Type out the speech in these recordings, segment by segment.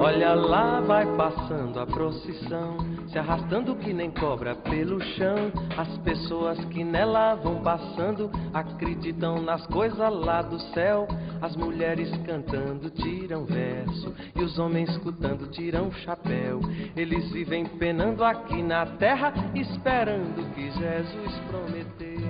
Olha lá, vai passando a procissão, se arrastando que nem cobra pelo chão. As pessoas que nela vão passando acreditam nas coisas lá do céu. As mulheres cantando tiram verso e os homens escutando tiram chapéu. Eles vivem penando aqui na terra, esperando o que Jesus prometeu.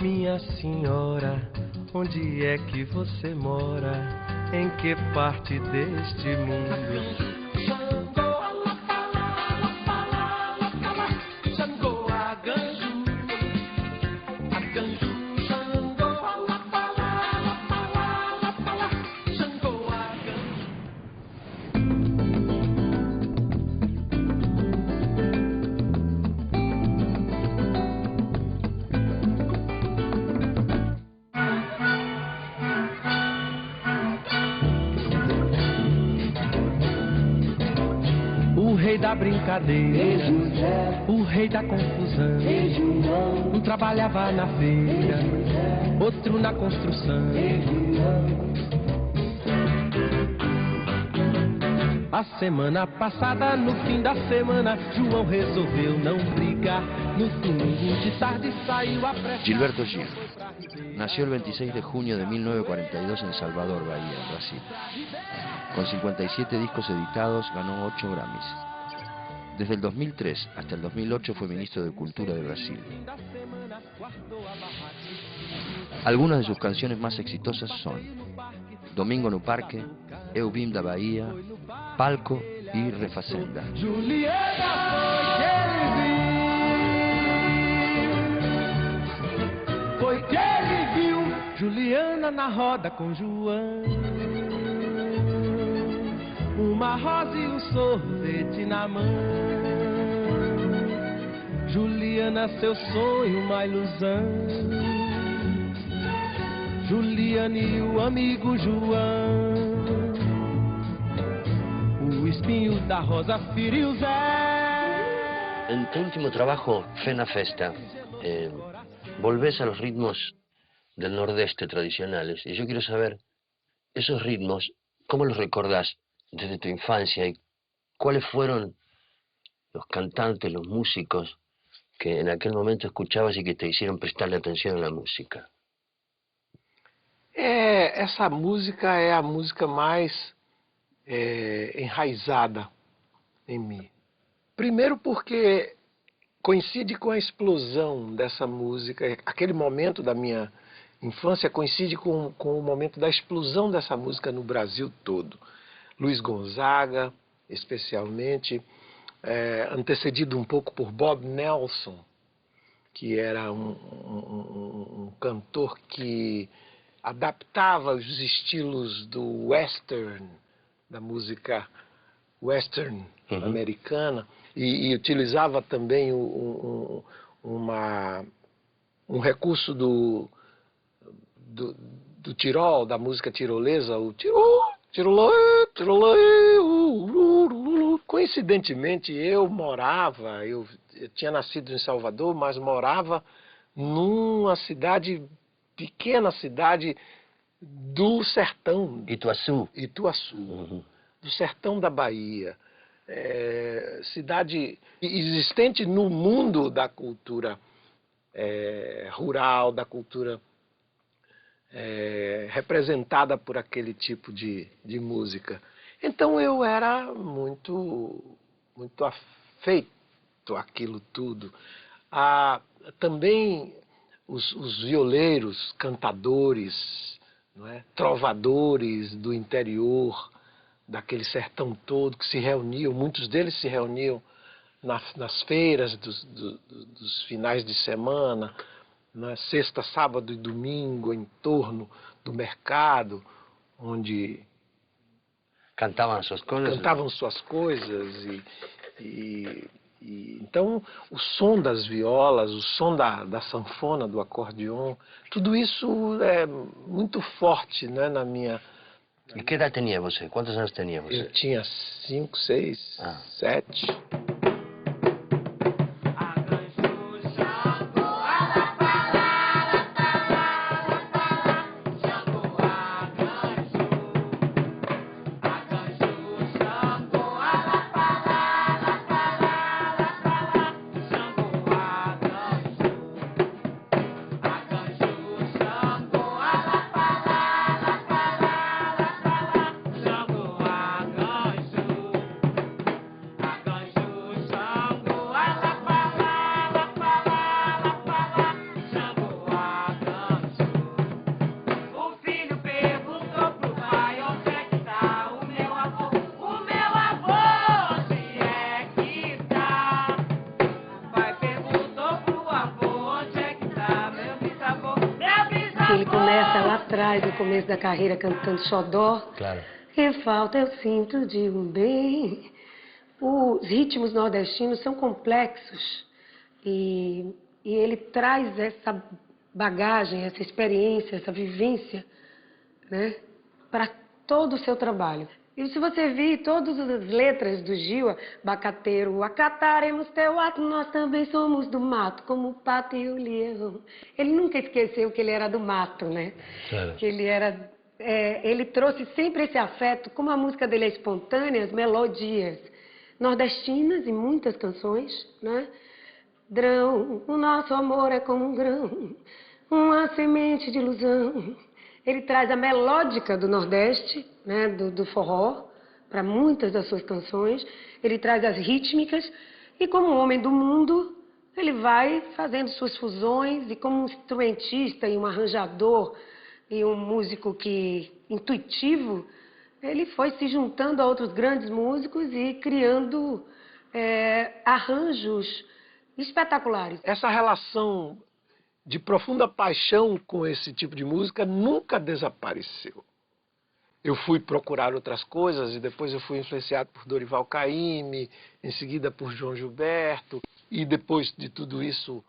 Minha senhora, onde é que você mora? Em que parte deste mundo? O rei da brincadeira, o rei da confusão. Um trabalhava na feira, outro na construção. A semana passada, no fim da semana, João resolveu não brigar. No domingo de tarde saiu a pressa. Gilberto Gil nació el 26 de junio de 1942 en Salvador, Bahía, Brasil. Con 57 discos editados, ganó 8 Grammys. Desde el 2003 hasta el 2008 fue ministro de Cultura de Brasil. Algunas de sus canciones más exitosas son Domingo no Parque, Eu Vim da Bahia, Palco y Refacenda. Foi que ele viu Juliana na roda com João, uma rosa e um sorvete na mão. Juliana, seu sonho, uma ilusão. Juliana e o amigo João, o espinho da rosa feriu Zé. En tu último trabajo, Fe na Festa, volvés a los ritmos del nordeste tradicionales. Y yo quiero saber, esos ritmos, ¿cómo los recordás desde tu infancia? ¿Y cuáles fueron los cantantes, los músicos que en aquel momento escuchabas y que te hicieron prestarle atención a la música? Essa música é a música mais enraizada em mim. Primeiro porque coincide com a explosão dessa música, aquele momento da minha infância coincide com o momento da explosão dessa música no Brasil todo. Luiz Gonzaga, especialmente, antecedido um pouco por Bob Nelson, que era um cantor que adaptava os estilos do western, da música western americana, e utilizava também um recurso do Tirol, da música tirolesa, o Tirol, coincidentemente eu tinha nascido em Salvador, mas morava numa pequena cidade do sertão. Ituaçu. Do sertão da Bahia. Cidade existente no mundo da cultura rural, da cultura representada por aquele tipo de música. Então eu era muito afeito àquilo tudo. Também os violeiros, cantadores, não é? Trovadores do interior, daquele sertão todo, que se reuniam, muitos deles se reuniam nas feiras dos finais de semana, na sexta, sábado e domingo, em torno do mercado, onde cantavam suas coisas e Então, o som das violas, o som da sanfona, do acordeon, tudo isso é muito forte, né, na minha... E que idade tinha você? Quantos anos tinha você? Eu tinha 5, 6, 7... Ele começa lá atrás, no começo da carreira, cantando xodó. Claro. Que falta eu sinto de um bem. Os ritmos nordestinos são complexos e ele traz essa bagagem, essa experiência, essa vivência, né, para todo o seu trabalho. E se você vir todas as letras do Gil, Bacateiro, acataremos teu ato, nós também somos do mato, como o pato e o leão. Ele nunca esqueceu que ele era do mato, né? Claro. Que ele era... ele trouxe sempre esse afeto, como a música dele é espontânea, as melodias nordestinas e muitas canções, né? Drão, o nosso amor é como um grão, uma semente de ilusão. Ele traz a melódica do Nordeste, né, do forró, para muitas das suas canções. Ele traz as rítmicas e, como homem do mundo, ele vai fazendo suas fusões e, como um instrumentista e um arranjador e um músico intuitivo, ele foi se juntando a outros grandes músicos e criando arranjos espetaculares. Essa relação de profunda paixão com esse tipo de música nunca desapareceu. Eu fui procurar outras coisas e depois eu fui influenciado por Dorival Caymmi, em seguida por João Gilberto e depois de tudo isso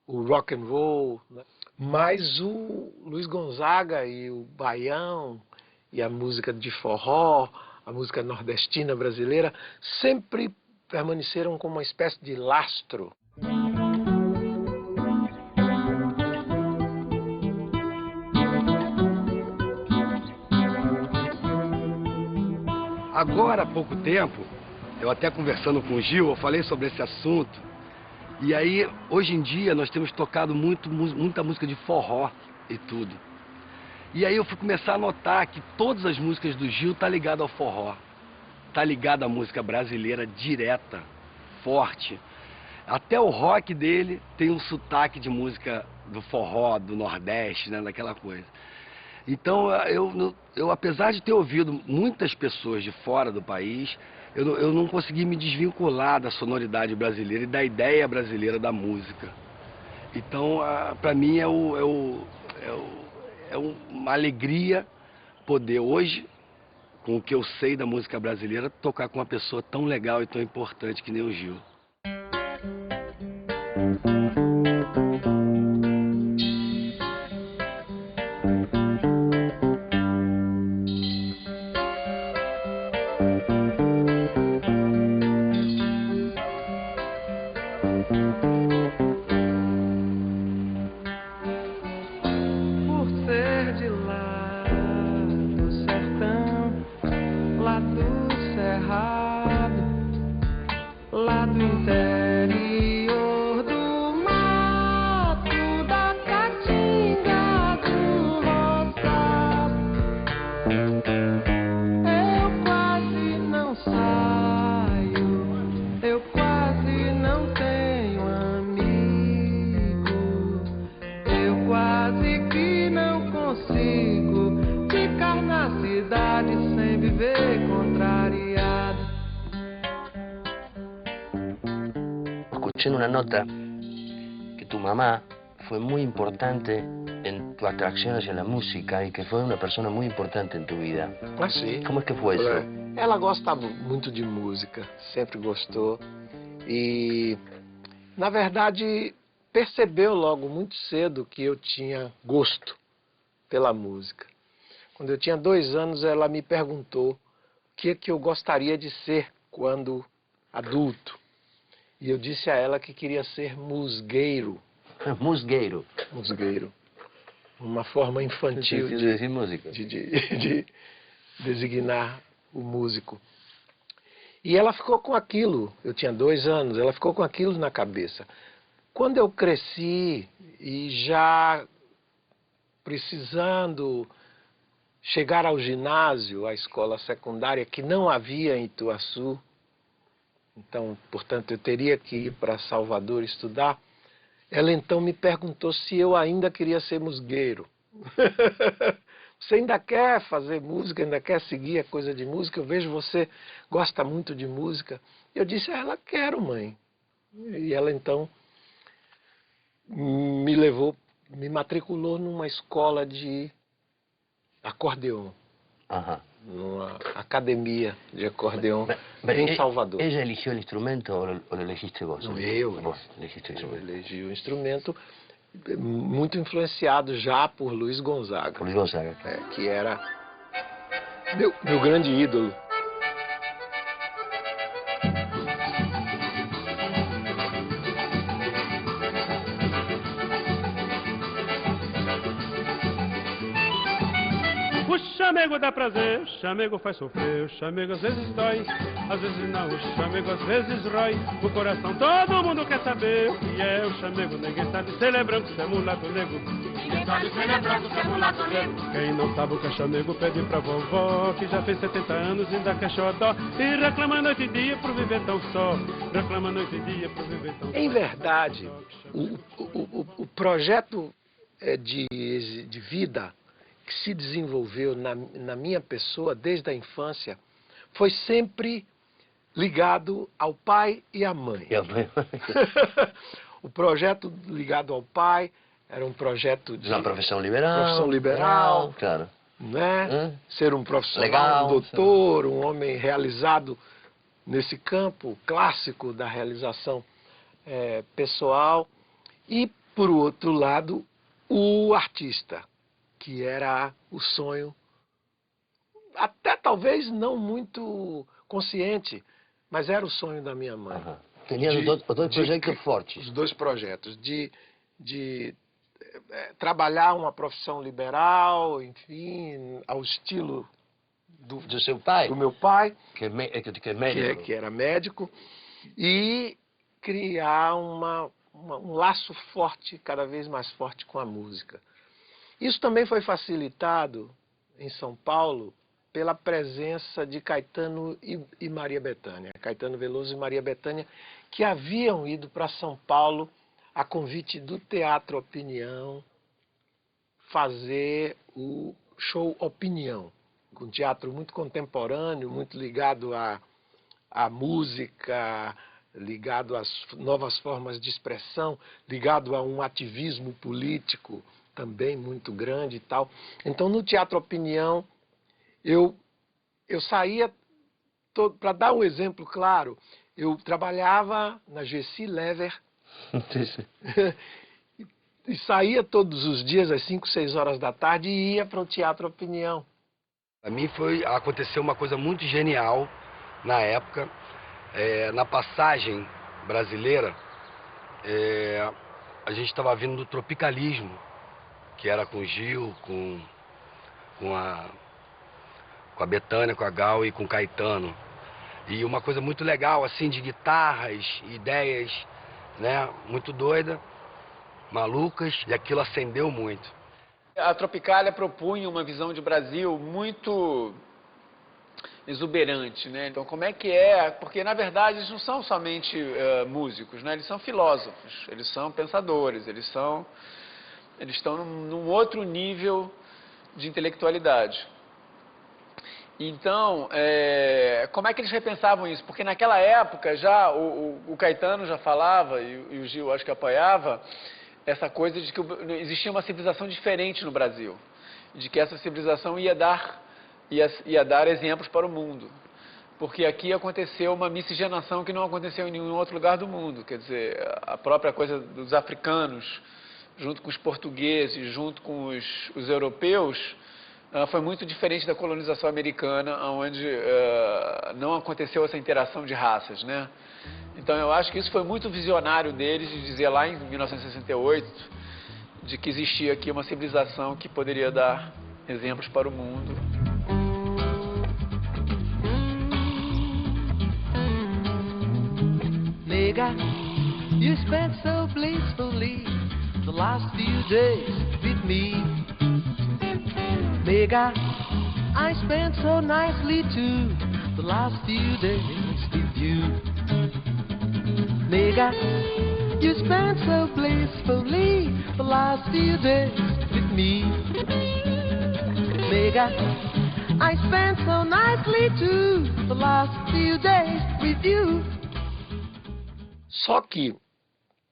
o rock and roll, né? Mas o Luiz Gonzaga e o baião e a música de forró, a música nordestina brasileira sempre permaneceram como uma espécie de lastro. Agora, há pouco tempo, eu até conversando com o Gil, eu falei sobre esse assunto. E aí, hoje em dia, nós temos tocado muita música de forró e tudo. E aí eu fui começar a notar que todas as músicas do Gil tá ligado ao forró. Tá ligado à música brasileira direta, forte. Até o rock dele tem um sotaque de música do forró, do Nordeste, né, daquela coisa. Então, eu apesar de ter ouvido muitas pessoas de fora do país, eu não consegui me desvincular da sonoridade brasileira e da ideia brasileira da música. Então, para mim é uma alegria poder hoje, com o que eu sei da música brasileira, tocar com uma pessoa tão legal e tão importante que nem o Gil. Escuché en una nota que tu mamá fue muy importante en tu atracción hacia la música y que fue una persona muy importante en tu vida. Ah, sim. ¿Cómo es que fue eso? Ela gosta muito de música, sempre gostou. E, na verdade, percebeu logo muito cedo que eu tinha gosto pela música. Quando eu tinha 2 anos, ela me perguntou o que eu gostaria de ser quando adulto. E eu disse a ela que queria ser musgueiro. Musgueiro. Musgueiro. Uma forma infantil de designar o músico. E ela ficou com aquilo, eu tinha 2 anos, ela ficou com aquilo na cabeça. Quando eu cresci e já precisando chegar ao ginásio, à escola secundária, que não havia em Ituaçu, então, portanto, eu teria que ir para Salvador estudar, ela então me perguntou se eu ainda queria ser musgueiro. Você ainda quer fazer música, ainda quer seguir a coisa de música? Eu vejo você gosta muito de música. Eu disse a ela, quero, mãe. E ela então me levou, me matriculou numa escola de acordeon. Numa academia de acordeon em Salvador. ¿Ella eligió el instrumento o lo elegiste vos? Não, eu. Vos elegiste el Eu instrumento. elegi o instrumento muito influenciado já por Luiz Gonzaga. Por Luis Gonzaga. Que era meu grande ídolo. O chamego dá prazer, o chamego faz sofrer, o chamego às vezes dói, às vezes não, o chamego às vezes rói. O coração todo mundo quer saber o que é o chamego, ninguém sabe se ele é branco, se é mulato negro. Ninguém sabe se ele é branco, se é mulato negro. Quem não sabe o que é chamego pede pra vovó, que já fez 70 anos e ainda quer xodó, e reclama noite e dia por viver tão só, reclama noite e dia por viver tão só. Em verdade, o projeto de vida que se desenvolveu na minha pessoa desde a infância foi sempre ligado ao pai e à mãe. O projeto ligado ao pai era um projeto de uma profissão liberal, claro, né? Ser um profissional, legal, um doutor, um homem realizado nesse campo clássico da realização pessoal. E, por outro lado, o artista, que era o sonho, até talvez não muito consciente, mas era o sonho da minha mãe. Tinha os dois projetos fortes. Os 2 projetos, de trabalhar uma profissão liberal, enfim, ao estilo do seu pai, do meu pai, que é médico. Que era médico, e criar um laço forte, cada vez mais forte com a música. Isso também foi facilitado em São Paulo pela presença de Caetano e Maria Bethânia, Caetano Veloso e Maria Bethânia, que haviam ido para São Paulo a convite do Teatro Opinião fazer o show Opinião, um teatro muito contemporâneo, muito ligado à música, ligado às novas formas de expressão, ligado a um ativismo político também muito grande e tal. Então, no Teatro Opinião, eu saía, para dar um exemplo claro, eu trabalhava na Gessi Lever e saía todos os dias às 5, 6 horas da tarde e ia para o Teatro Opinião. Para mim aconteceu uma coisa muito genial na época, na passagem brasileira, a gente estava vindo do tropicalismo, que era com o Gil, com a Bethânia, com a Gal e com o Caetano. E uma coisa muito legal, assim, de guitarras, ideias, né, muito doida, malucas, e aquilo acendeu muito. A Tropicália propunha uma visão de Brasil muito exuberante, né? Então, como é que é? Porque, na verdade, eles não são somente músicos, né? Eles são filósofos, eles são pensadores, eles estão num outro nível de intelectualidade. Então, como é que eles repensavam isso? Porque naquela época já o Caetano já falava, e o Gil acho que apoiava, essa coisa de que existia uma civilização diferente no Brasil. De que essa civilização ia dar exemplos para o mundo. porque aqui aconteceu uma miscigenação que não aconteceu em nenhum outro lugar do mundo. Quer dizer, a própria coisa dos africanos, junto com os portugueses, junto com os europeus, foi muito diferente da colonização americana, onde não aconteceu essa interação de raças, né? Então eu acho que isso foi muito visionário deles, de dizer lá em 1968, de que existia aqui uma civilização que poderia dar exemplos para o mundo. Nigga, you spent so blissfully the last few days with me. Nigga, I spent so nicely too the last few days with you. Nigga, you spent so blissfully the last few days with me. Nigga, I spent so nicely too the last few days with you. Só que,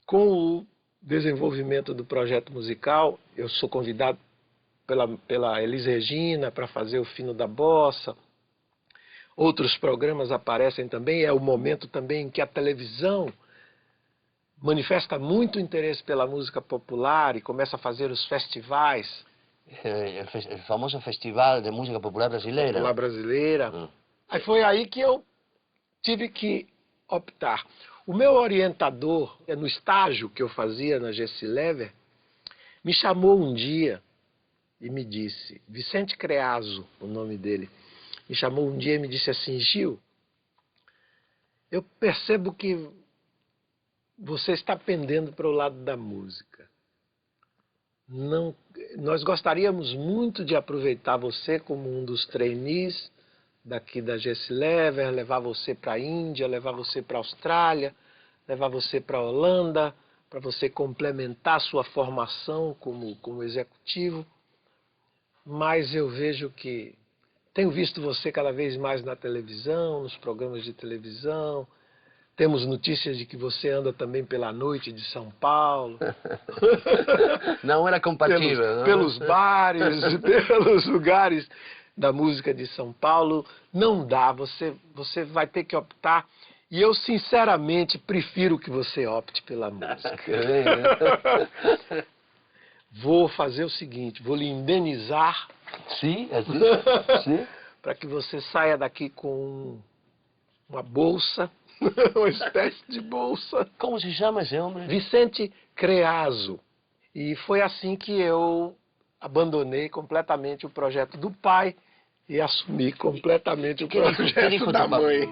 com o desenvolvimento do projeto musical, eu sou convidado pela Elis Regina para fazer o Fino da Bossa. Outros programas aparecem também. É o momento também em que a televisão manifesta muito interesse pela música popular e começa a fazer os festivais. El famoso Festival de Música Popular Brasileira. Popular brasileira. Aí foi aí que eu tive que optar. O meu orientador, no estágio que eu fazia na Gessi Lever, me chamou um dia e me disse, Vicente Creaso, o nome dele, me chamou um dia e me disse assim, Gil, eu percebo que você está pendendo para o lado da música. Não, nós gostaríamos muito de aproveitar você como um dos trainees daqui da Gessi Lever, levar você para a Índia, levar você para a Austrália, levar você para a Holanda, para você complementar sua formação como executivo. Mas eu vejo que tenho visto você cada vez mais na televisão, nos programas de televisão. Temos notícias de que você anda também pela noite de São Paulo. Não era compatível. Pelos bares, pelos lugares da música de São Paulo. Não dá, você vai ter que optar. E eu, sinceramente, prefiro que você opte pela música. Vou fazer o seguinte, vou lhe indenizar. Sim, sim. Para que você saia daqui com uma bolsa, uma espécie de bolsa. Como se chama esse homem? Vicente Creaso. E foi assim que eu abandonei completamente o projeto do pai e assumi completamente o projeto da mãe.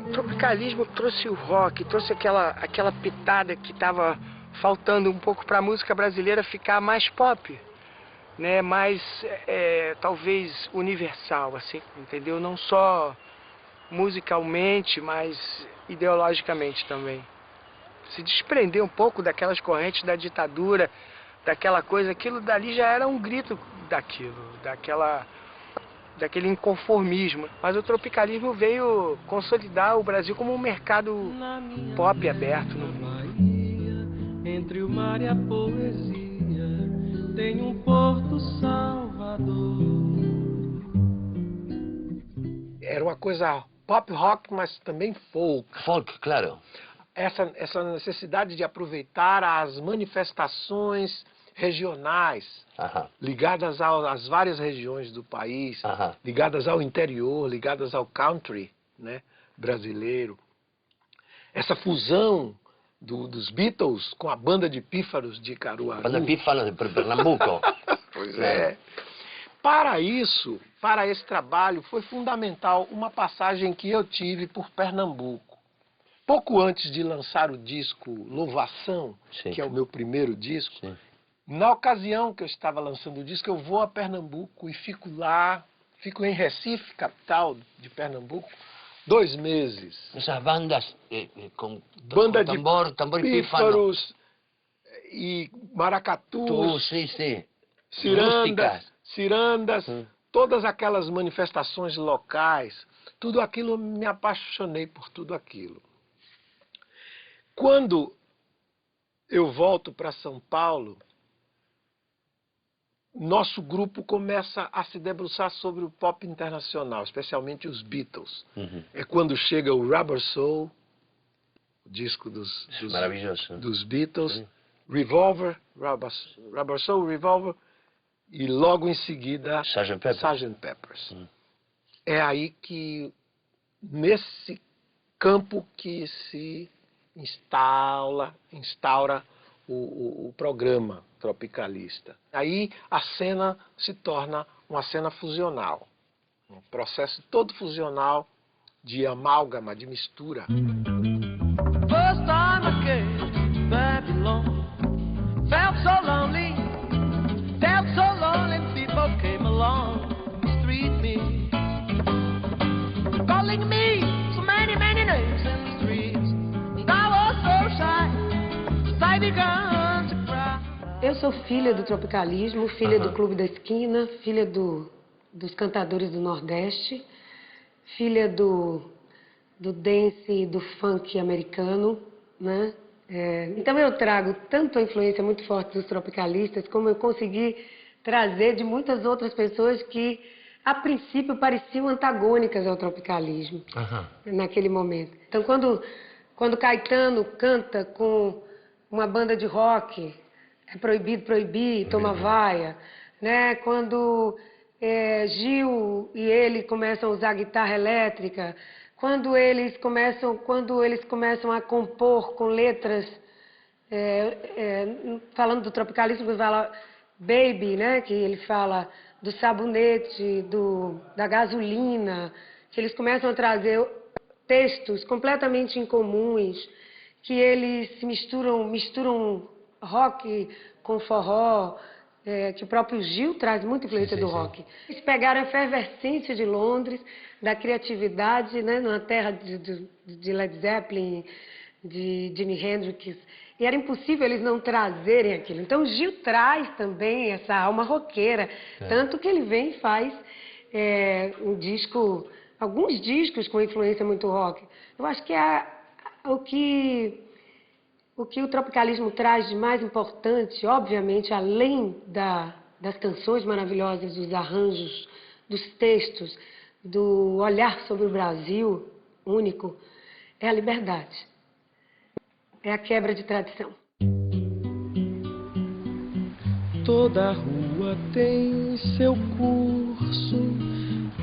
O tropicalismo trouxe o rock, trouxe aquela pitada que estava faltando um pouco para a música brasileira ficar mais pop, né? Mais, talvez, universal, assim, entendeu? Não só musicalmente, mas ideologicamente também. Se desprender um pouco daquelas correntes da ditadura, daquela coisa, aquilo dali já era um grito daquele inconformismo. Mas o tropicalismo veio consolidar o Brasil como um mercado pop aberto. Bahia, entre o mar e a poesia, tem um Porto Salvador. Era uma coisa pop rock, mas também folk. Folk, claro. Essa necessidade de aproveitar as manifestações regionais, ligadas às várias regiões do país, ligadas ao interior, ligadas ao country, né, brasileiro. Essa fusão dos Beatles com a banda de pífaros de Caruaru. Banda de pífaros de Pernambuco. Pois é. Para esse trabalho, foi fundamental uma passagem que eu tive por Pernambuco. pouco antes de lançar o disco Louvação, Sim. que é o meu primeiro disco, Sim. na ocasião que eu estava lançando o disco, eu vou a Pernambuco e fico lá, fico em Recife, capital de Pernambuco, 2 meses. Essas bandas com Banda de tambor pífano. pífaros e maracatus, Sim, sim. cirandas, Rústicas. todas aquelas manifestações locais, tudo aquilo, eu me apaixonei por tudo aquilo. Quando eu volto para São Paulo, nosso grupo começa a se debruçar sobre o pop internacional, especialmente os Beatles. É quando chega o Rubber Soul, o disco dos Maravilhoso. dos Beatles, Sim. Revolver, Rubber Soul, Revolver, e logo em seguida Sgt. Peppers. É aí que, nesse campo, que se instaura o programa tropicalista. Aí a cena se torna uma cena fusional, um processo todo fusional de amálgama, de mistura. First time I came to Babylon, felt so lonely, and people came along, mistreat me, calling me so many names in the streets, and I was so shy, so I began to cry. Eu sou filha do tropicalismo, filha do Clube da Esquina, filha dos cantadores do Nordeste, filha do dance e do funk americano, né? Então eu trago tanto a influência muito forte dos tropicalistas, como eu consegui trazer de muitas outras pessoas que, a princípio, pareciam antagônicas ao tropicalismo naquele momento. Então, quando Caetano canta com uma banda de rock, é proibido proibir, toma vaia, né? Quando Gil e ele começam a usar guitarra elétrica, quando eles começam a compor com letras, falando do tropicalismo, ele fala Baby, né? Que ele fala do sabonete, da gasolina, que eles começam a trazer textos completamente incomuns, que eles se misturam rock com forró, que o próprio Gil traz muita influência do rock. Eles pegaram a efervescência de Londres, da criatividade, né, na terra de Led Zeppelin, de Jimi Hendrix, e era impossível eles não trazerem aquilo. Então o Gil traz também essa alma roqueira, tanto que ele vem e faz alguns discos com influência muito rock. Eu acho que o que o tropicalismo traz de mais importante, obviamente, além das canções maravilhosas, dos arranjos, dos textos, do olhar sobre o Brasil único, é a liberdade. É a quebra de tradição. Toda rua tem seu curso,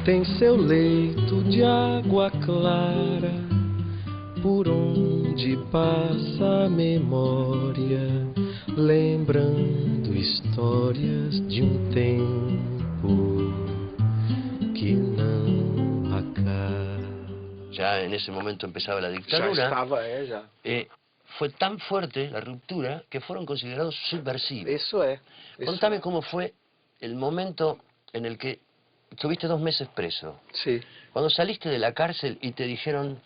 tem seu leito de água clara, por onde passa a memória, lembrando histórias de um tempo que não acaba. Ya en ese momento empezaba la dictadura. Já estava, já. Fue tan fuerte la ruptura que fueron considerados subversivos. Eso es. Contame cómo fue el momento en el que estuviste 2 meses preso. Sí. Cuando saliste de la cárcel y te dijeron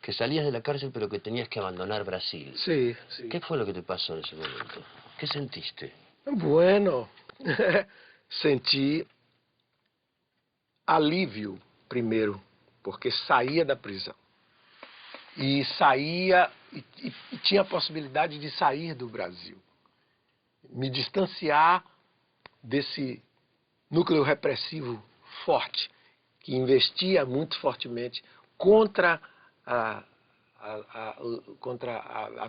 que salías de la cárcel pero que tenías que abandonar Brasil. Sí, sí. ¿Qué fue lo que te pasó en ese momento? ¿Qué sentiste? Bueno, senti alívio primeiro, porque saía da prisão. E saía e tinha a possibilidade de sair do Brasil. Me distanciar desse núcleo repressivo forte, que investia muito fortemente contra a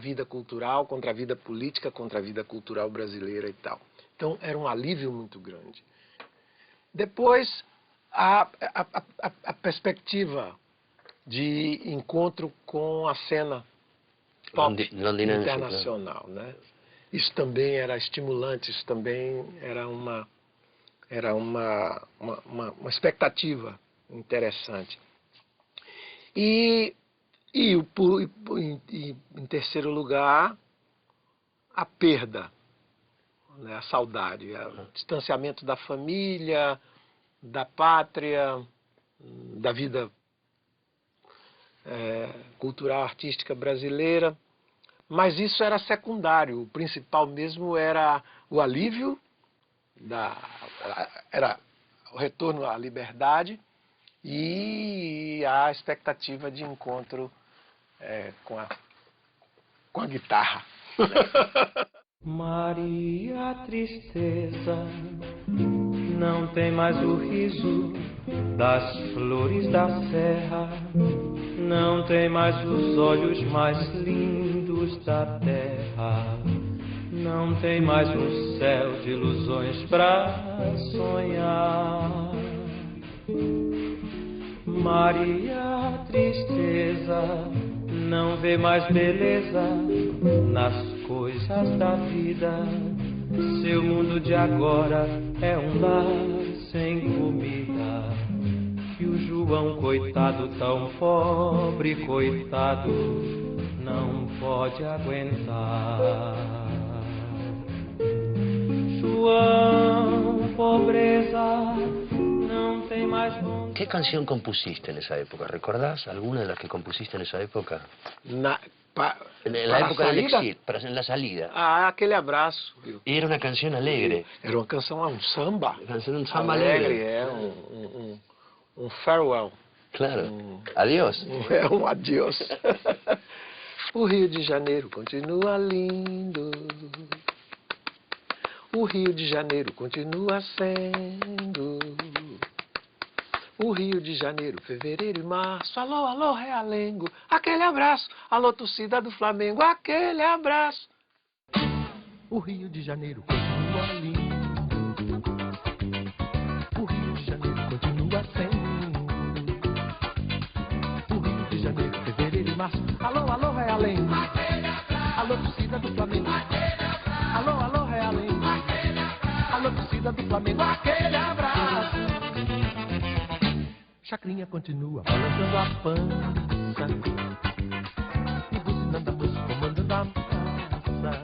vida cultural, contra a vida política, contra a vida cultural brasileira e tal. Então, era um alívio muito grande. Depois, a perspectiva de encontro com a cena pop internacional, né? Isso também era estimulante, isso também era uma expectativa interessante. E E, em terceiro lugar, a perda, né, a saudade, o distanciamento da família, da pátria, da vida cultural, artística brasileira. Mas isso era secundário, o principal mesmo era o alívio, era o retorno à liberdade e a expectativa de encontro com a guitarra. Maria, tristeza, não tem mais o riso das flores da serra, não tem mais os olhos mais lindos da terra, não tem mais um céu de ilusões pra sonhar. Maria, tristeza, não vê mais beleza nas coisas da vida. Seu mundo de agora é um lar sem comida. Que o João, coitado, tão pobre, coitado, não pode aguentar. João, pobreza, não tem mais vontade. ¿Qué canción compusiste en esa época? ¿Recordás alguna de las que compusiste en esa época? En la época del exilio, en la salida. Ah, Aquele Abraço. Y era una canción alegre. Era uma canção, um samba. Un samba alegre. Um farewell. Claro. Adiós. Um adeus. O Rio de Janeiro continua lindo. O Rio de Janeiro continua sendo. O Rio de Janeiro, fevereiro e março. Alô, alô, Realengo. Aquele abraço. Alô, torcida do Flamengo. Aquele abraço. O Rio de Janeiro continua lindo. O Rio de Janeiro continua sendo. O Rio de Janeiro, fevereiro e março. Alô, alô, Realengo. Alô, torcida do Flamengo. Alô, alô, Realengo. Alô, torcida do Flamengo. Aquele abraço. Chacrinha continua balançando a pança e buzinando a música, comandando a massa.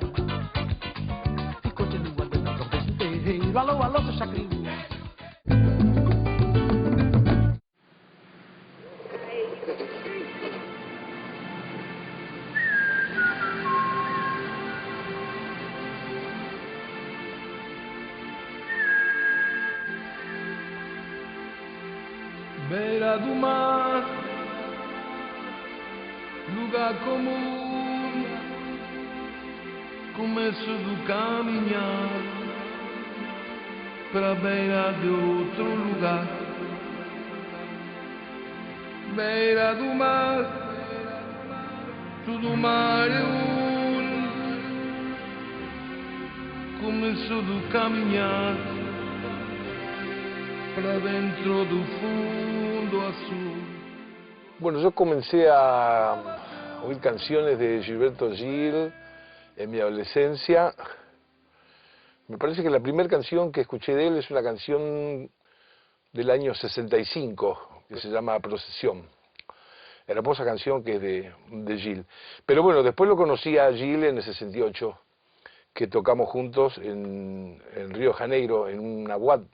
E continua dando a trombeta no terreiro. Alô, alô, seu Chacrinha. Beira do mar, lugar comum, começo do caminhar para a beira de outro lugar. Beira do mar, tudo mar é um, começo do caminhar para dentro do fundo azul. Bueno, yo comencé a oír canciones de Gilberto Gil en mi adolescencia. Me parece que la primera canción que escuché de él es una canción del año 65, que se llama Procesión. Hermosa canción que es de Gil. Pero bueno, después lo conocí a Gil en el 68, que tocamos juntos en Río de Janeiro, en una boate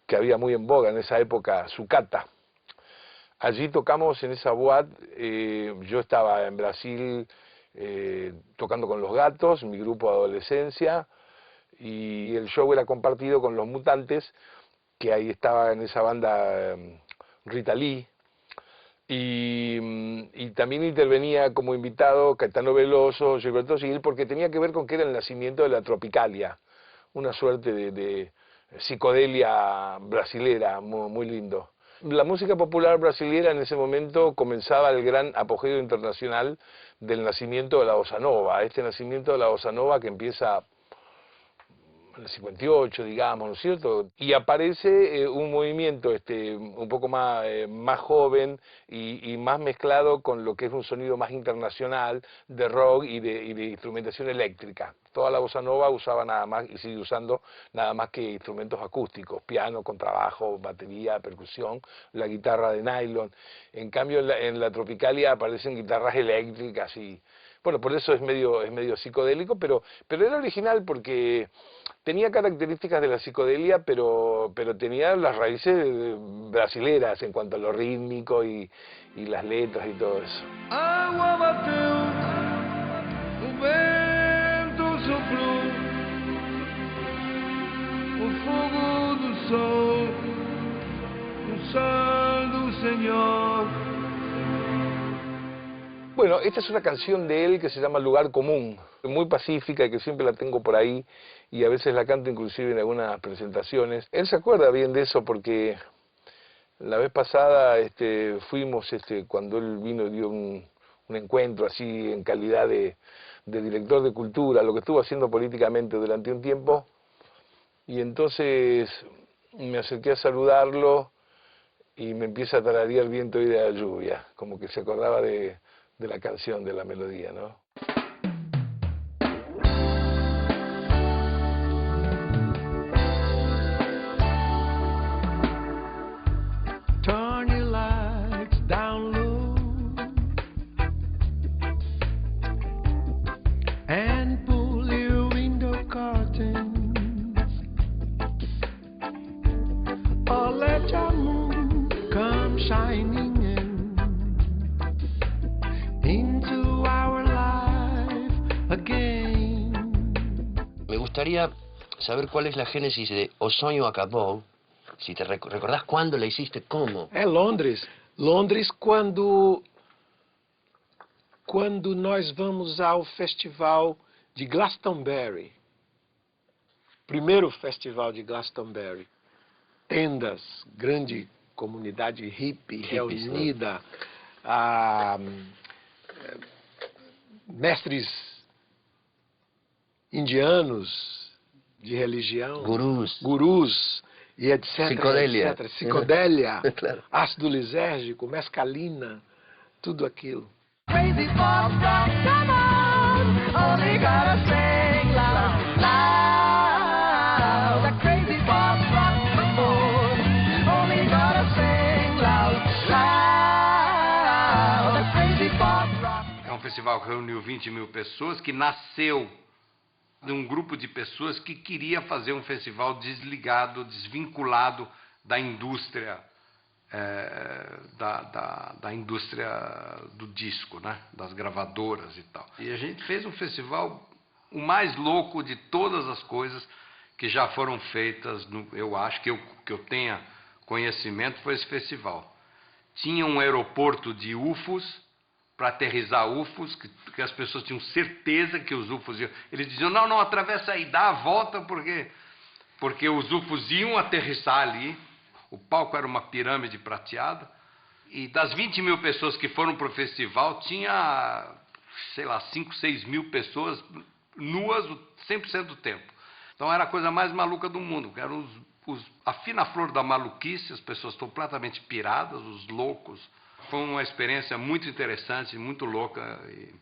que había muy en boga en esa época, Sucata. Allí tocamos en esa boate, yo estaba en Brasil tocando con Los Gatos, mi grupo de adolescencia, y el show era compartido con Los Mutantes, que ahí estaba en esa banda Rita Lee, y también intervenía como invitado Caetano Veloso, Gilberto Gil, porque tenía que ver con que era el nacimiento de la tropicalia, una suerte de psicodelia brasilera, muy lindo. La música popular brasilera en ese momento comenzaba el gran apogeo internacional del nacimiento de la bossa nova, este nacimiento de la bossa nova que empieza en el 58, digamos, ¿no es cierto? Y aparece un movimiento un poco más, más joven y más mezclado con lo que es un sonido más internacional de rock y de instrumentación eléctrica. Toda la bossa nova usaba nada más, y sigue usando nada más que instrumentos acústicos, piano, contrabajo, batería, percusión, la guitarra de nylon. En cambio en la Tropicalia aparecen guitarras eléctricas y... Bueno, por eso es medio psicodélico, pero era original porque tenía características de la psicodelia, pero tenía las raíces brasileras en cuanto a lo rítmico y las letras y todo eso. Água bateu, o vento soprou, o fogo do sol, o sol do Senhor. Bueno, esta es una canción de él que se llama Lugar Común, muy pacífica y que siempre la tengo por ahí y a veces la canto inclusive en algunas presentaciones. Él se acuerda bien de eso porque la vez pasada fuimos, cuando él vino dio un encuentro así en calidad de director de cultura, lo que estuvo haciendo políticamente durante un tiempo, y entonces me acerqué a saludarlo y me empieza a tararear Viento y de la lluvia, como que se acordaba de la canción, de la melodía, ¿no? Turn your lights down low and pull your window curtains, or let your moon come shining into our life again. Me gustaría saber cuál es la génesis de O Sonho Acabou. Si te recordás cuándo la hiciste, cómo. É Londres. Londres, quando nós vamos ao festival de Glastonbury. Primeiro festival de Glastonbury. Tendas, grande comunidade hippie reunida. Mestres indianos de religião, gurus e etc. Psicodélia. Etc. Psicodélia, Claro. ácido lisérgico, mescalina, tudo aquilo. Crazy pop rock, come on, only gotta sing la la la. The crazy pop rock, come on, only gotta sing la la. The crazy pop rock. É um festival que reuniu 20 mil pessoas, que nasceu de um grupo de pessoas que queria fazer um festival desligado, desvinculado da indústria, da indústria do disco, né? Das gravadoras e tal. E a gente fez um festival o mais louco de todas as coisas que já foram feitas, eu acho que eu tenha conhecimento, foi esse festival. Tinha um aeroporto de UFOs, para aterrissar UFOs, que as pessoas tinham certeza que os UFOs iam... Eles diziam, não, atravessa aí, dá a volta, porque os UFOs iam aterrissar ali. O palco era uma pirâmide prateada. E das 20 mil pessoas que foram para o festival, tinha, sei lá, 5, 6 mil pessoas nuas 100% do tempo. Então era a coisa mais maluca do mundo. Eram a fina flor da maluquice, as pessoas completamente piradas, os loucos. Foi uma experiência muito interessante, muito louca. E,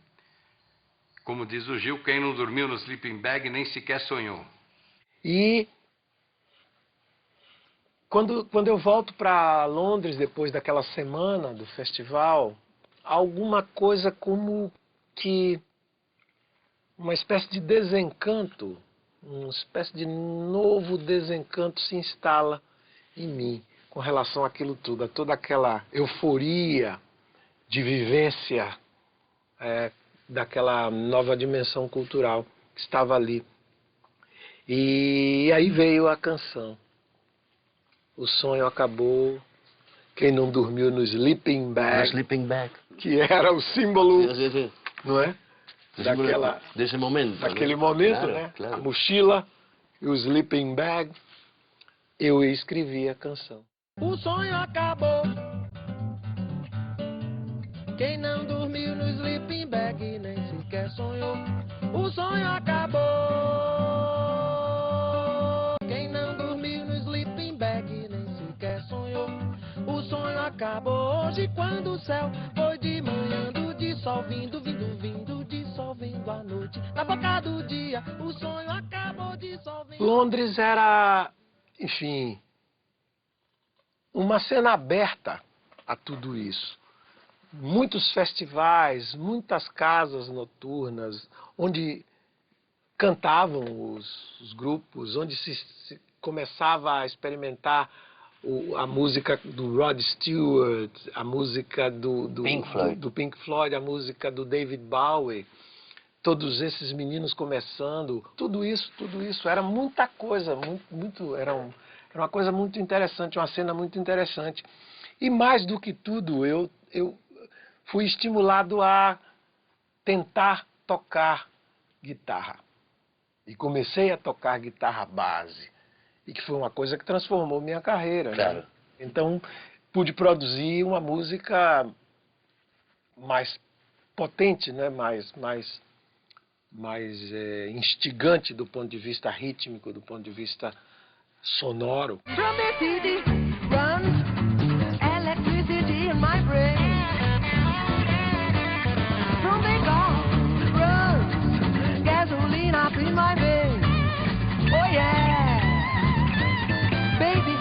como diz o Gil, quem não dormiu no sleeping bag nem sequer sonhou. E quando eu volto para Londres depois daquela semana do festival, alguma coisa como que uma espécie de desencanto, uma espécie de novo desencanto se instala em mim com relação àquilo tudo, a toda aquela euforia de vivência daquela nova dimensão cultural que estava ali. E aí veio a canção. O sonho acabou, quem não dormiu no sleeping bag, que era o símbolo, não é? Desse momento. Daquele momento, claro, né? Claro. A mochila e o sleeping bag, eu escrevi a canção. O sonho acabou. Quem não dormiu no sleeping bag nem sequer sonhou. O sonho acabou. acabou hoje quando o céu foi de manhã, de sol vindo, de sol vindo à noite. Na boca do dia, o sonho acabou de sol vindo. Londres era, enfim, uma cena aberta a tudo isso. Muitos festivais, muitas casas noturnas, onde cantavam os grupos, onde se começava a experimentar a música do Rod Stewart, a música do Pink Floyd, a música do David Bowie, todos esses meninos começando, tudo isso era muita coisa, era uma coisa muito interessante, uma cena muito interessante. E mais do que tudo, eu fui estimulado a tentar tocar guitarra. E comecei a tocar guitarra base. E que foi uma coisa que transformou minha carreira. Claro. Né? Então, pude produzir uma música mais potente, né? mais instigante do ponto de vista rítmico, do ponto de vista sonoro. From the city runs electricity in my brain. From the car runs gasoline up in my veins. Oh yeah. Baby,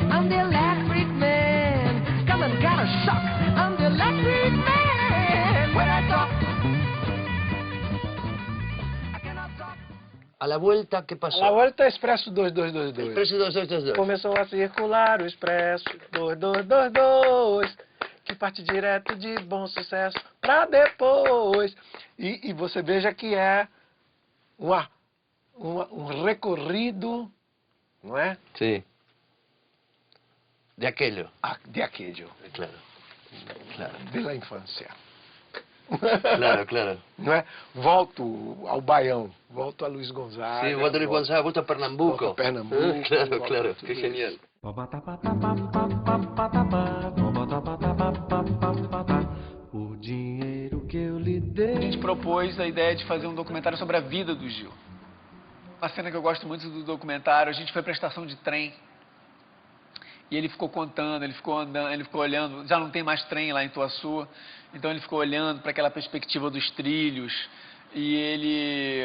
I'm the electric man. Come and get a shock. I'm the electric man. When I talk, I cannot talk. A la vuelta, ¿qué pasó? A la vuelta, Expresso 2222. Expresso 2222. Começou a circular o Expresso 2222, que parte direto de Bom Sucesso pra depois. E você veja que é um recorrido, não é? Sim. De aquello. De aquello. Claro. De la infância. Claro. Não é? Volto ao Baião, volto a Luiz Gonzaga. Sí, volto a Luiz Gonzaga, volto a Pernambuco. Volto a Pernambuco. Claro, qué genial. O dinheiro que eu lhe dei. A gente propôs a ideia de fazer um documentário sobre a vida do Gil. Uma cena que eu gosto muito do documentário, a gente foi para a estação de trem. E ele ficou contando, ele ficou andando, ele ficou olhando, já não tem mais trem lá em Ituaçu, então ele ficou olhando para aquela perspectiva dos trilhos, e ele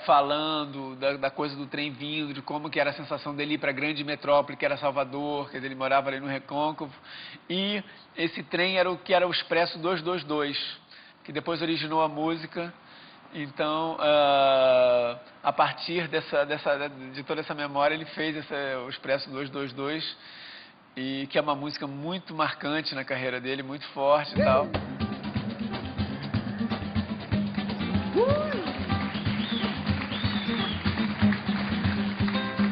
falando da coisa do trem vindo, de como que era a sensação dele ir para a grande metrópole, que era Salvador, que ele morava ali no Recôncavo, e esse trem era o Expresso 222, que depois originou a música. Então, a partir de toda essa memória, ele fez o Expresso 222, e que é uma música muito marcante na carreira dele, muito forte e tal.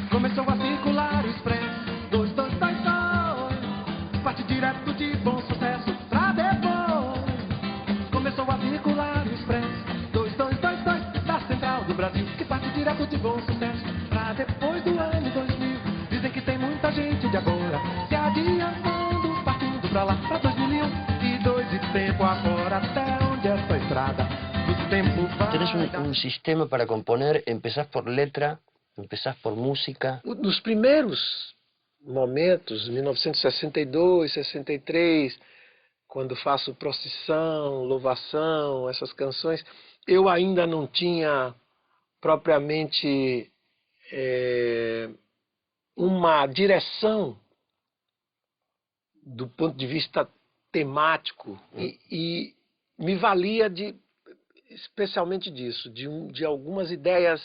Começou a circular o Expresso 2222, parte direto de Bom Sucesso pra depois. Começou a circular o Expresso da Central do Brasil, que parte direto de Bom Sucesso pra depois do ano 2000. Dizem que tem muita gente de agora se adiantando, partindo pra lá pra 2001 e 2 e tempo agora até onde essa estrada do tempo vai. Tenés un sistema para componer, empezás por letra, empezás por música. Nos primeiros momentos, 1962, 63, quando faço Procissão, Louvação, essas canções, eu ainda não tinha propriamente uma direção do ponto de vista temático e me valia especialmente disso, de algumas ideias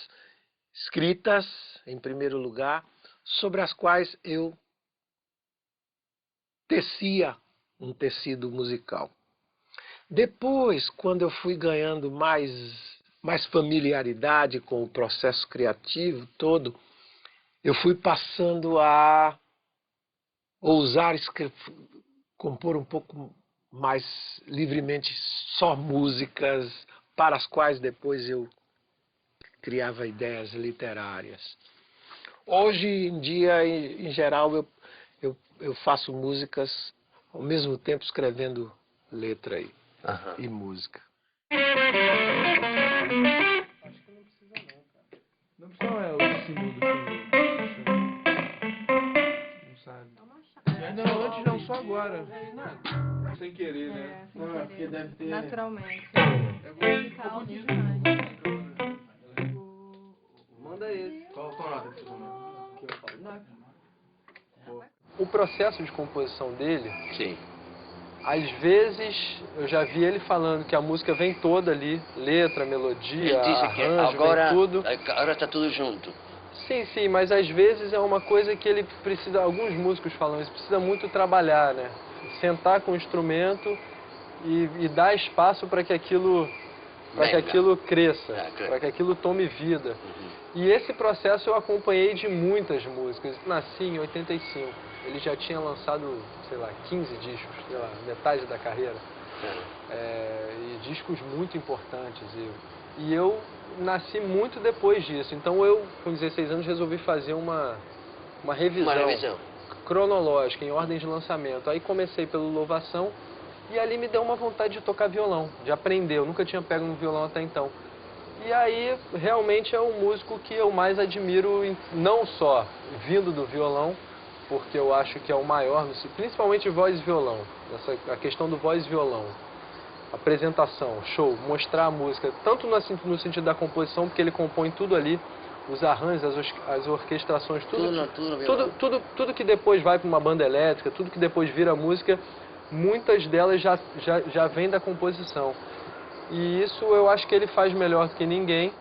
escritas, em primeiro lugar, sobre as quais eu tecia um tecido musical. Depois, quando eu fui ganhando mais familiaridade com o processo criativo todo, eu fui passando a ousar compor um pouco mais livremente só músicas para as quais depois eu criava ideias literárias. Hoje em dia, em geral, eu faço músicas ao mesmo tempo escrevendo letra e música. Acho que não precisa não, cara. Não precisa não, é o símbolo do filme. Não sabe. antes não, só agora. Sem querer, né? Sem querer. Porque deve ter... Naturalmente. Fica alto bonito. demais. Manda esse. Qual nota que você tomou? O processo de composição dele, Sim. às vezes eu já vi ele falando que a música vem toda ali, letra, melodia, Ele disse que arranjo, agora, vem tudo. agora está tudo junto. Sim, sim, mas às vezes é uma coisa que ele precisa, alguns músicos falam isso, precisa muito trabalhar, né? Sentar com o instrumento e dar espaço para que aquilo cresça, para que aquilo tome vida. E esse processo eu acompanhei de muitas músicas. Nasci em 85, ele já tinha lançado, sei lá, 15 discos, sei lá, metade da carreira. E discos muito importantes. E eu nasci muito depois disso. Então eu, com 16 anos, resolvi fazer uma revisão cronológica, em ordem de lançamento. Aí comecei pelo Louvação e ali me deu uma vontade de tocar violão, de aprender. Eu nunca tinha pego no violão até então. E aí, realmente, é o músico que eu mais admiro, não só vindo do violão, porque eu acho que é o maior, principalmente voz e violão. A questão do voz e violão. Apresentação, show, mostrar a música, tanto no sentido da composição, porque ele compõe tudo ali, os arranjos, as orquestrações, tudo que depois vai para uma banda elétrica, tudo que depois vira música, muitas delas já vem da composição. E isso eu acho que ele faz melhor do que ninguém.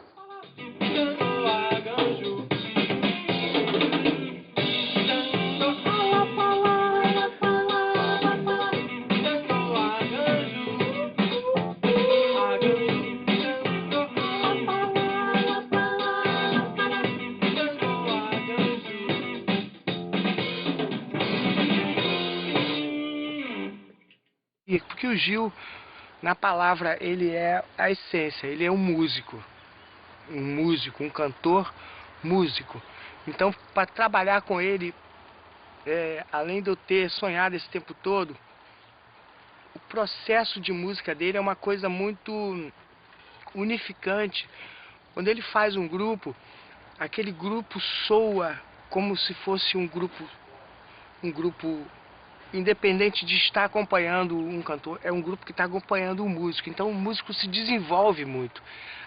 Porque o Gil, na palavra, ele é a essência, ele é um músico, um cantor músico. Então, para trabalhar com ele, além de eu ter sonhado esse tempo todo, o processo de música dele é uma coisa muito unificante. Quando ele faz um grupo, aquele grupo soa como se fosse um grupo independente de estar acompanhando um cantor, é um grupo que está acompanhando um músico. Então o músico se desenvolve muito.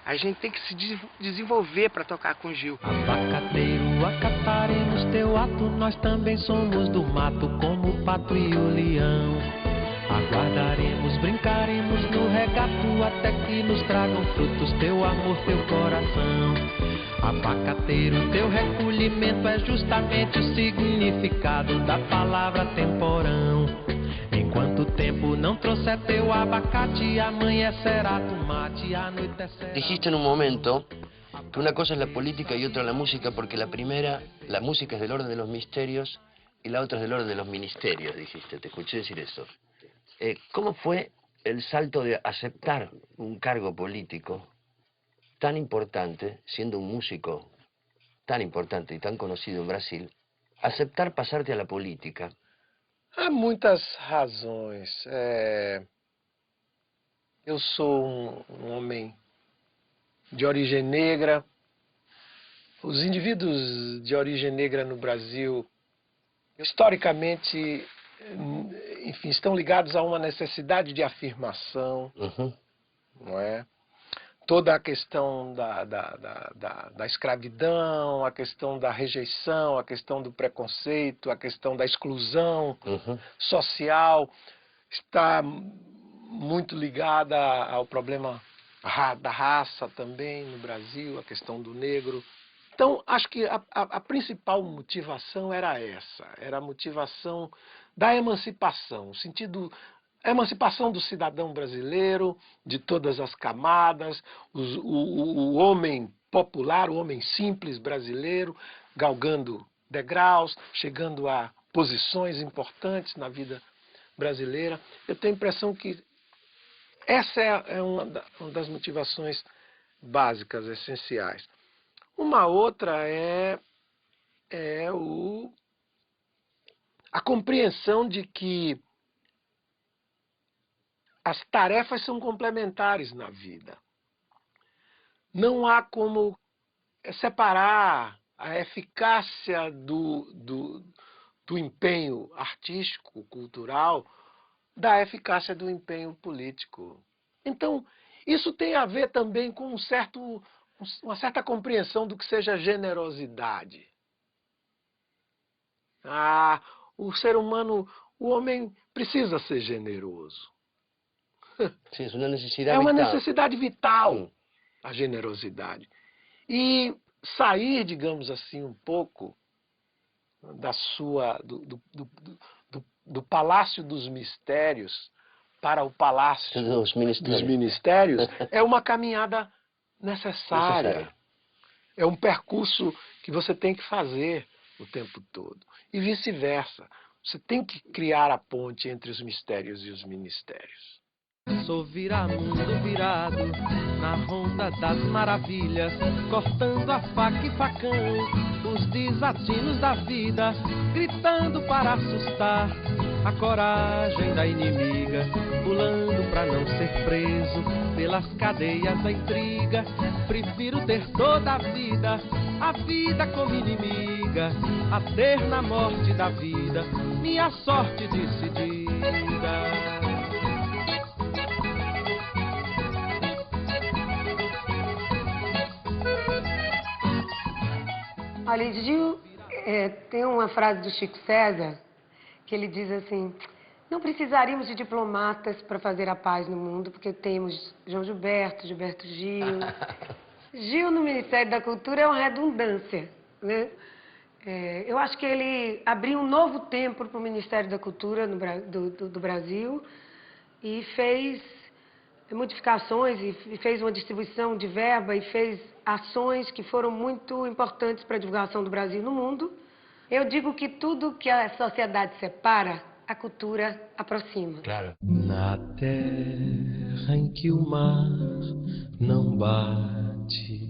A gente tem que se desenvolver para tocar com o Gil. Abacateiro, acataremos teu ato, nós também somos do mato, como o pato e o leão. Aguardaremos, brincaremos no regato, até que nos tragam frutos teu amor, teu coração. Abacateiro, teu recolhimento é justamente o significado da palavra temporão. Enquanto o tempo não trouxer teu abacate, amanhecerá tomate, anoitecerá... Dijiste en un momento que una cosa es la política y otra la música, porque la primera, la música es del orden de los misterios y la otra es del orden de los ministerios, dijiste, te escuché decir eso. ¿Cómo fue el salto de aceptar un cargo político tan importante, siendo un músico tan importante y tan conocido en Brasil, aceptar pasarte a la política? Há muitas razões. Eu sou um homem de origem negra. Os indivíduos de origem negra no Brasil, historicamente, enfim, estão ligados a uma necessidade de afirmação, não é? Toda a questão da escravidão, a questão da rejeição, a questão do preconceito, a questão da exclusão social está muito ligada ao problema da raça também no Brasil, a questão do negro. Então, acho que a principal motivação era essa, era a motivação da emancipação, o sentido... A emancipação do cidadão brasileiro, de todas as camadas, o homem popular, o homem simples brasileiro, galgando degraus, chegando a posições importantes na vida brasileira. Eu tenho a impressão que essa é uma das motivações básicas, essenciais. Uma outra é a compreensão de que as tarefas são complementares na vida. Não há como separar a eficácia do do empenho artístico, cultural, da eficácia do empenho político. Então, isso tem a ver também com uma certa compreensão do que seja generosidade. O ser humano, o homem precisa ser generoso. Sim, é uma necessidade É uma vital. necessidade vital, a generosidade. E sair, digamos assim, um pouco do Palácio dos Mistérios para o Palácio dos Ministérios é uma caminhada necessária. É um percurso que você tem que fazer o tempo todo. E vice-versa. Você tem que criar a ponte entre os mistérios e os ministérios. Sou viramundo virado na ronda das maravilhas, cortando a faca e facão, os desatinos da vida, gritando para assustar a coragem da inimiga, pulando pra não ser preso pelas cadeias da intriga. Prefiro ter toda a vida como inimiga, a ter na morte da vida minha sorte decidida. Olha, Gil, tem uma frase do Chico César que ele diz assim: não precisaríamos de diplomatas para fazer a paz no mundo, porque temos João Gilberto Gil. Gil no Ministério da Cultura é uma redundância, né? Eu acho que ele abriu um novo tempo para o Ministério da Cultura do Brasil e fez modificações e fez uma distribuição de verba e fez ações que foram muito importantes para a divulgação do Brasil no mundo. Eu digo que tudo que a sociedade separa, a cultura aproxima. Claro. Na terra em que o mar não bate,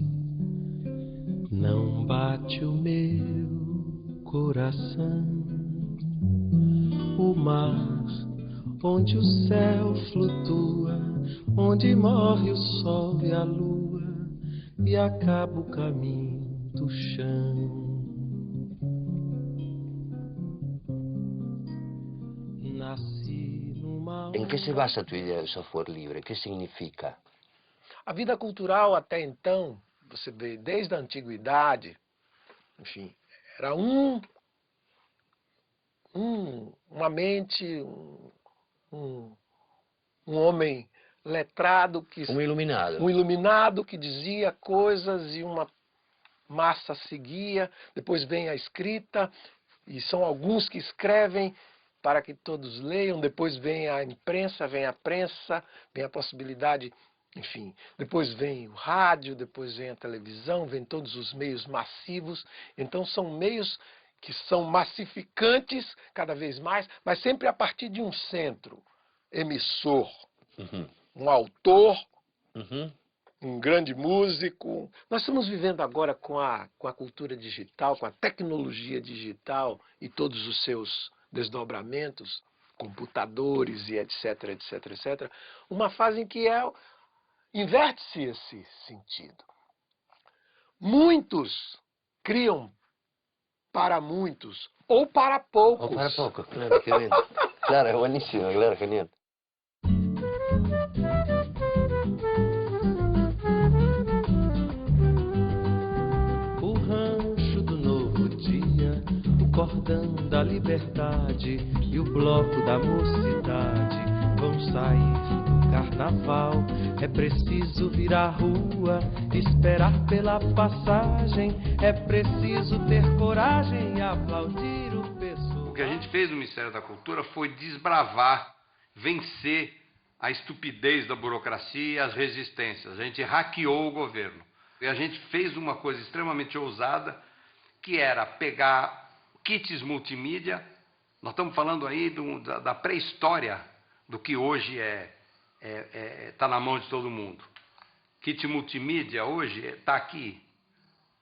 não bate o meu coração. O mar onde o céu flutua, onde morre o sol e a lua e acaba o caminho do chão. Nasci numa... Em que se basa a tua ideia de software livre? O que significa? A vida cultural até então, você vê desde a antiguidade, enfim, era uma mente, um homem letrado, um iluminado que dizia coisas e uma massa seguia. Depois vem a escrita e são alguns que escrevem para que todos leiam. Depois vem a imprensa, vem a prensa, vem a possibilidade, enfim. Depois vem o rádio, depois vem a televisão, vem todos os meios massivos. Então são meios que são massificantes cada vez mais, mas sempre a partir de um centro emissor. Um autor, um grande músico. Nós estamos vivendo agora com a cultura digital, com a tecnologia digital e todos os seus desdobramentos, computadores e etc, etc, etc. Uma fase em que inverte-se esse sentido. Muitos criam para muitos ou para poucos. Ou para poucos, claro, que bien. Claro, é buenísimo, claro, genial. O rancho do novo dia, o cordão da liberdade e o bloco da mocidade vão sair do carnaval. É preciso vir à rua, esperar pela passagem. É preciso ter coragem e aplaudir o pessoal. O que a gente fez no Ministério da Cultura foi desbravar, vencer a estupidez da burocracia e as resistências. A gente hackeou o governo. E a gente fez uma coisa extremamente ousada, que era pegar kits multimídia. Nós estamos falando aí da pré-história do que hoje está na mão de todo mundo. Kit multimídia hoje está aqui.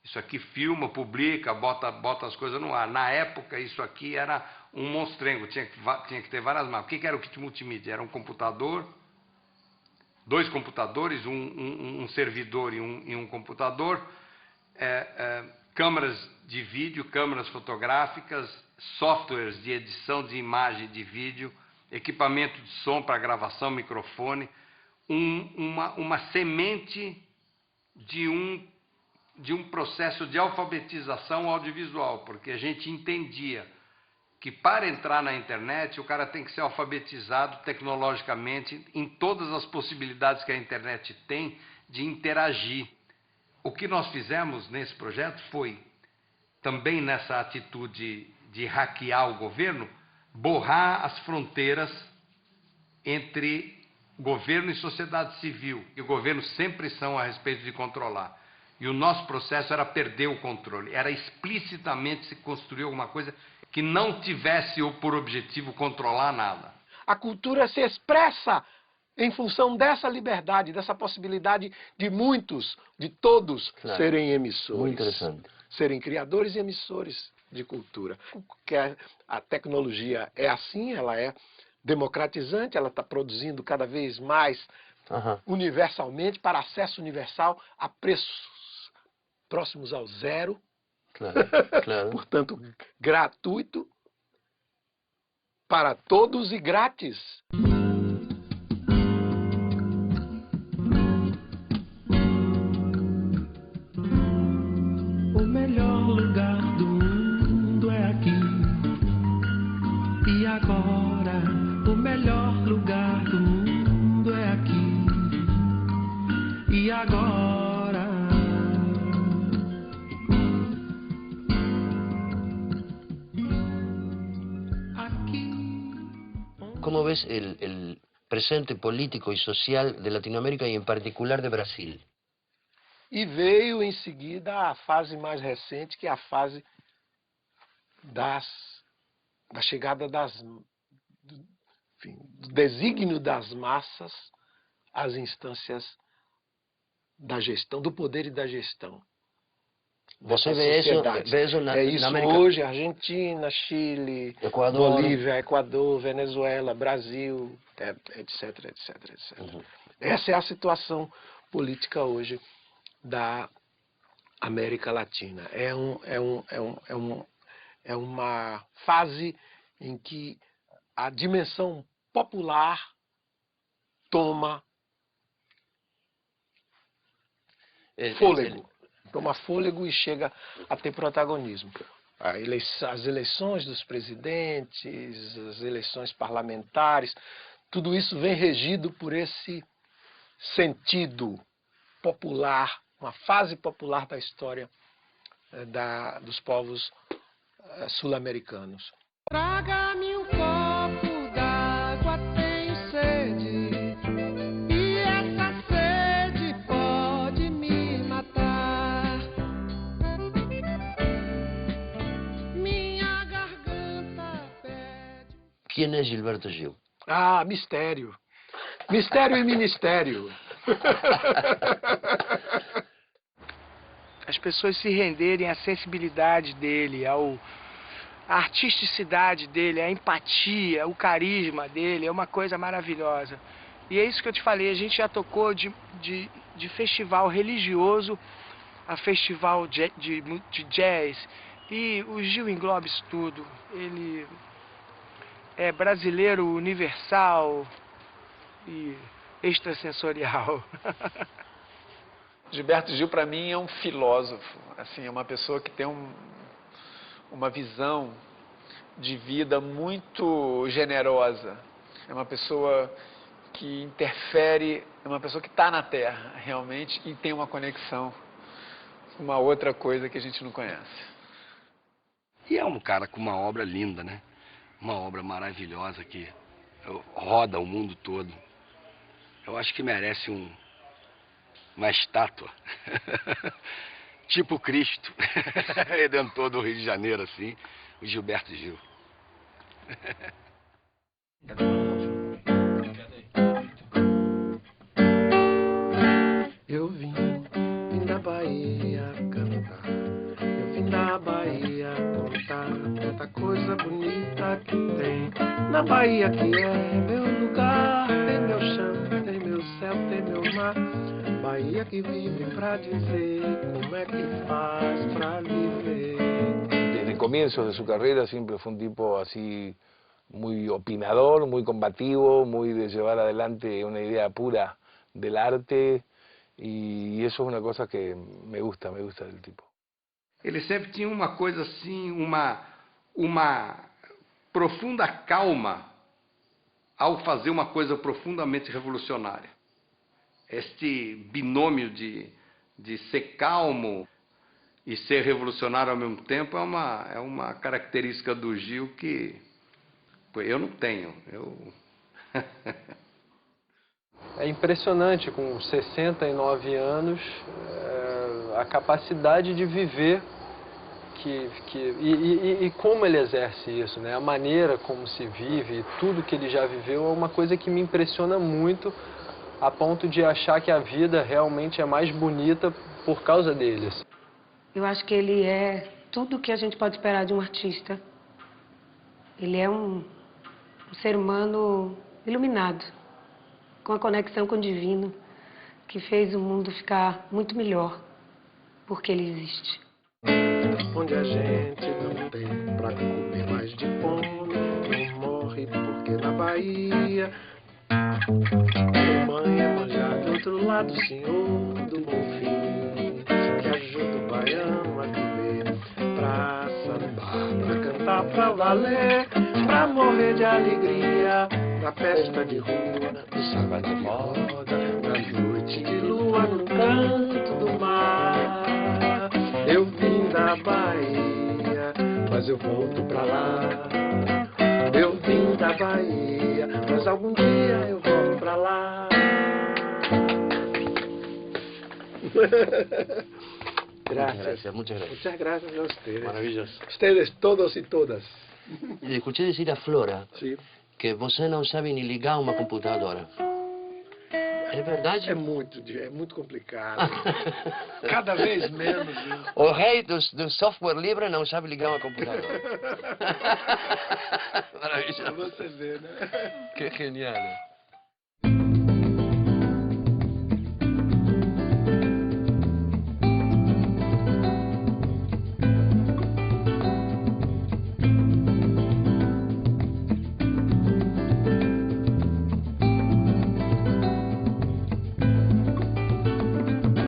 Isso aqui filma, publica, bota as coisas no ar. Na época, isso aqui era um monstrengo, tinha que ter várias marcas. O que era o kit multimídia? Era um computador, 2 computadores, um servidor e um computador, câmeras de vídeo, câmeras fotográficas, softwares de edição de imagem e de vídeo, equipamento de som para gravação, microfone, uma semente de um processo de alfabetização audiovisual, porque a gente entendia que para entrar na internet o cara tem que ser alfabetizado tecnologicamente em todas as possibilidades que a internet tem de interagir. O que nós fizemos nesse projeto foi, também nessa atitude de hackear o governo, borrar as fronteiras entre governo e sociedade civil, que o governo sempre são a respeito de controlar. E o nosso processo era perder o controle, era explicitamente se construir alguma coisa que não tivesse por objetivo controlar nada. A cultura se expressa em função dessa liberdade, dessa possibilidade de muitos, de todos, claro, serem emissores. Muito interessante. Serem criadores e emissores de cultura. Porque a tecnologia é assim, ela é democratizante, ela está produzindo cada vez mais universalmente, para acesso universal, a preços próximos ao zero. Claro, claro. Portanto, gratuito para todos e grátis. O melhor lugar do mundo é aqui. E agora, o melhor lugar do mundo é aqui. E agora. ¿Cómo ves el presente político y social de Latinoamérica y en particular de Brasil? E veio em seguida a fase mais recente, que é a fase da chegada do desígnio das massas às instâncias da gestão, do poder e da gestão. Você vê isso na América? Hoje, Argentina, Chile, Equador. Bolívia, Equador, Venezuela, Brasil, etc, etc, etc. Essa é a situação política hoje da América Latina. É uma fase em que a dimensão popular toma fôlego. Toma fôlego e chega a ter protagonismo. As eleições dos presidentes, as eleições parlamentares, tudo isso vem regido por esse sentido popular, uma fase popular da história dos povos sul-americanos. Traga-me um copo d'água, tenho sede. E essa sede pode me matar. Minha garganta pede. ¿Quién es Gilberto Gil? Ah, mistério. Mistério e ministério. As pessoas se renderem à sensibilidade dele, à artisticidade dele, à empatia, o carisma dele, é uma coisa maravilhosa. E é isso que eu te falei, a gente já tocou de festival religioso a festival de jazz, e o Gil engloba isso tudo. Ele é brasileiro universal e extrasensorial. Gilberto Gil, para mim, é um filósofo, assim, é uma pessoa que tem uma visão de vida muito generosa. É uma pessoa que interfere, é uma pessoa que está na Terra, realmente, e tem uma conexão com uma outra coisa que a gente não conhece. E é um cara com uma obra linda, né? Uma obra maravilhosa que roda o mundo todo. Eu acho que merece uma estátua, tipo Cristo, Redentor do Rio de Janeiro, assim, o Gilberto Gil. Eu vim da Bahia cantar, eu vim da Bahia contar tanta coisa bonita que tem. Na Bahia que é meu lugar, tem meu chão, tem meu céu, tem meu mar. Bahia que vive pra dizer como é que faz pra viver. comienzos de su carrera siempre fue un tipo así muy opinador, muy combativo, muy de llevar adelante una idea pura del arte, y eso es una cosa que me gusta del tipo. Ele sempre tinha uma coisa assim, uma profunda calma ao fazer uma coisa profundamente revolucionária. Este binômio de ser calmo e ser revolucionário ao mesmo tempo é uma característica do Gil que eu não tenho. É impressionante, com 69 anos, a capacidade de viver e como ele exerce isso, né? A maneira como se vive, tudo que ele já viveu é uma coisa que me impressiona muito, a ponto de achar que a vida realmente é mais bonita por causa deles. Eu acho que ele é tudo o que a gente pode esperar de um artista. Ele é um ser humano iluminado, com a conexão com o divino, que fez o mundo ficar muito melhor, porque ele existe. Onde a gente não tem pra comer mais de fome, não morre porque na Bahia mãe é manjar do outro lado, senhor do Bonfim, que ajuda o baiano a viver, pra sambar, pra cantar, pra valer, pra morrer de alegria, na festa de rua, no samba de roda, na noite de lua, no canto do mar. Eu vim da Bahia, mas eu volto pra lá. Eu vim da Bahia, mas algum dia eu volto pra lá. Gracias. Muchas gracias. Muchas gracias a ustedes. Maravilloso. Ustedes todos y todas. Le escuché decir a Flora Sí. que você não sabe nem ligar uma computadora. É verdade? É muito complicado. Cada vez menos. Né? O rei do software livre não sabe ligar uma computadora. Maravilhoso. Você vê, né? Que genial.